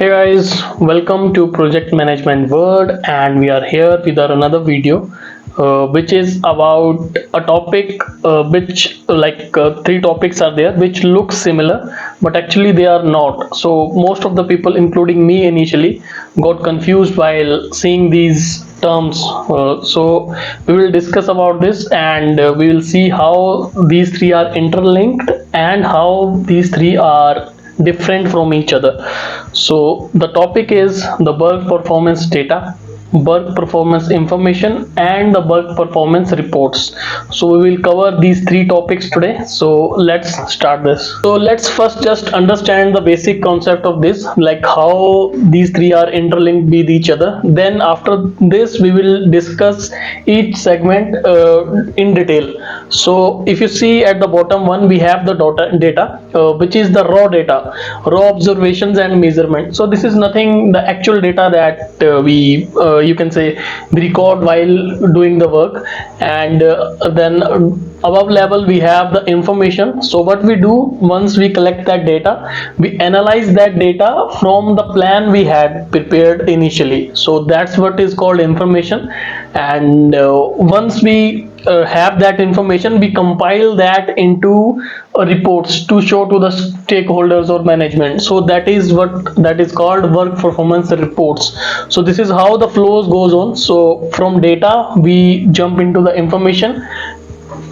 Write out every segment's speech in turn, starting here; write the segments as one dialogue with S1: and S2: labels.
S1: Hey guys, welcome to Project Management World, and we are here with our another video, which is about a topic which three topics are there which look similar, but actually they are not. So most of the people, including me initially, got confused while seeing these terms. So we will discuss about this, and we will see how these three are interlinked and how these three are different from each other. So the topic is the work performance data, work performance information, and the work performance reports. So we will cover these three topics today. So let's start this. So let's first just understand the basic concept of this, like how these three are interlinked with each other. Then after this we will discuss each segment in detail. So if you see at the bottom one, we have the data, which is the raw observations and measurement. So this is nothing, the actual data that we you can say we record while doing the work. And then above level we have the information. So what we do, once we collect that data, we analyze that data from the plan we had prepared initially. So that's what is called information. And once we have that information, we compile that into reports to show to the stakeholders or management. So that is called work performance reports. So this is how the flows goes on. So from data we jump into the information,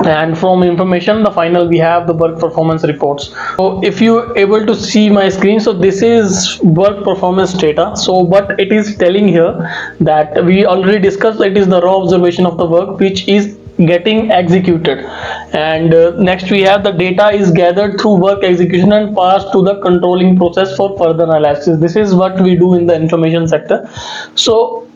S1: and from information the final we have the work performance reports. So if you able to see my screen, so this is work performance data. So what it is telling here, that we already discussed, it is the raw observation of the work which is getting executed. And next we have the data is gathered through work execution and passed to the controlling process for further analysis. This is what we do in the information sector. So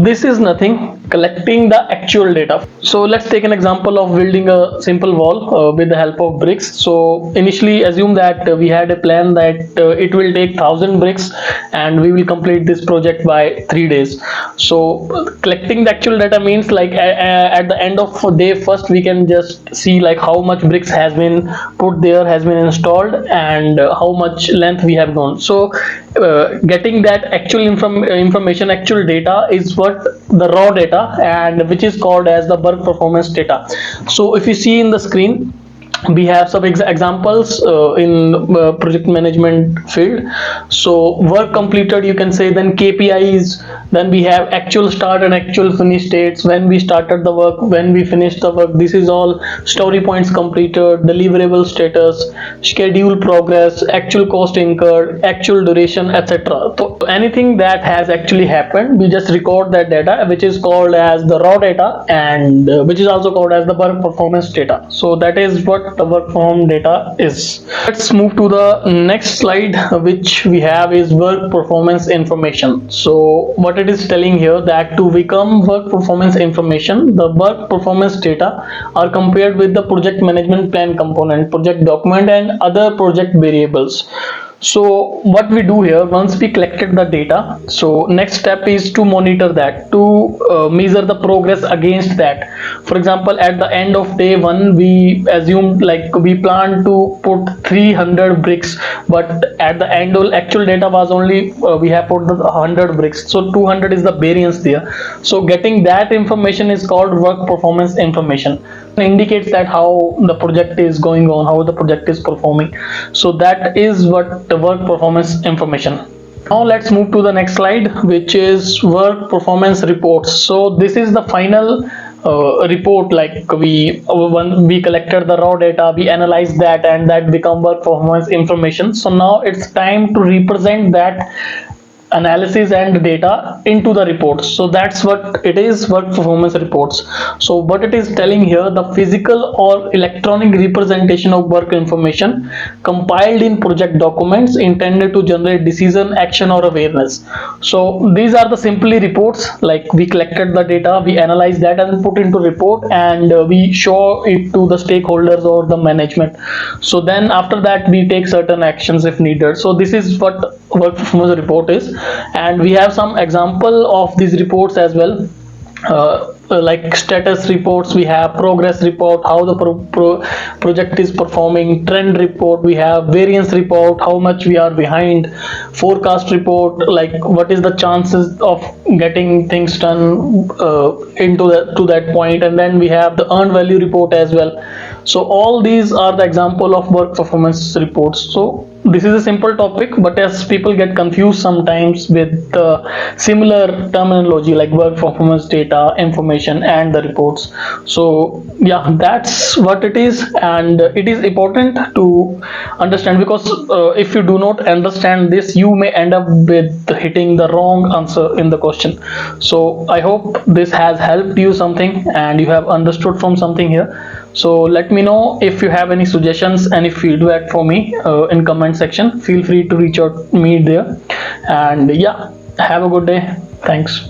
S1: this is nothing, collecting the actual data. So let's take an example of building a simple wall with the help of bricks. So initially assume that we had a plan that it will take 1000 bricks and we will complete this project by 3 days. So collecting the actual data means, like at the end of day first, we can just see like how much bricks has been put there, has been installed, and how much length we have gone. So getting that actual information, actual data, is what the raw data, and which is called as the work performance data. So if you see in the screen, we have some examples in project management field. So work completed, you can say, then KPIs, then we have actual start and actual finish dates, when we started the work, when we finished the work. This is all story points completed, deliverable status, schedule progress, actual cost incurred, actual duration, etc. So anything that has actually happened, we just record that data, which is called as the raw data, and which is also called as the work performance data. So that is what the work performance data is. Let's move to the next slide, which we have is work performance information. So what it is telling here, that to become work performance information, the work performance data are compared with the project management plan component, project document, and other project variables. So what we do here, once we collected the data, so next step is to monitor that, to measure the progress against that. For example, at the end of day one, we assumed like we plan to put 300 bricks, but at the end actual data was only we have put the 100 bricks. So 200 is the variance there. So getting that information is called work performance information. It indicates that how the project is going on, how the project is performing. So that is what the work performance information. Now let's move to the next slide, which is work performance reports. So this is the final report. Like when we collected the raw data, we analyzed that, and that become work performance information. So now it's time to represent that analysis and data into the reports. So that's what it is, work performance reports. So what it is telling here, the physical or electronic representation of work information compiled in project documents intended to generate decision, action, or awareness. So these are the simply reports, like we collected the data, we analyze that and put into report, and we show it to the stakeholders or the management. So then after that we take certain actions if needed. So this is what work performance report is, and we have some example of these reports as well. like status reports, we have progress report, how the project is performing, trend report, we have variance report, how much we are behind, forecast report, like what is the chances of getting things done into that to that point, and then we have the earned value report as well. So all these are the example of work performance reports. So this is a simple topic, but as people get confused sometimes with similar terminology like work performance data, information, and the reports. So yeah, that's what it is, and it is important to understand, because if you do not understand this, you may end up with hitting the wrong answer in the question. So I hope this has helped you something and you have understood from something here. So let me know if you have any suggestions, any feedback for me in comment section. Feel free to reach out me there. And yeah, have a good day. Thanks.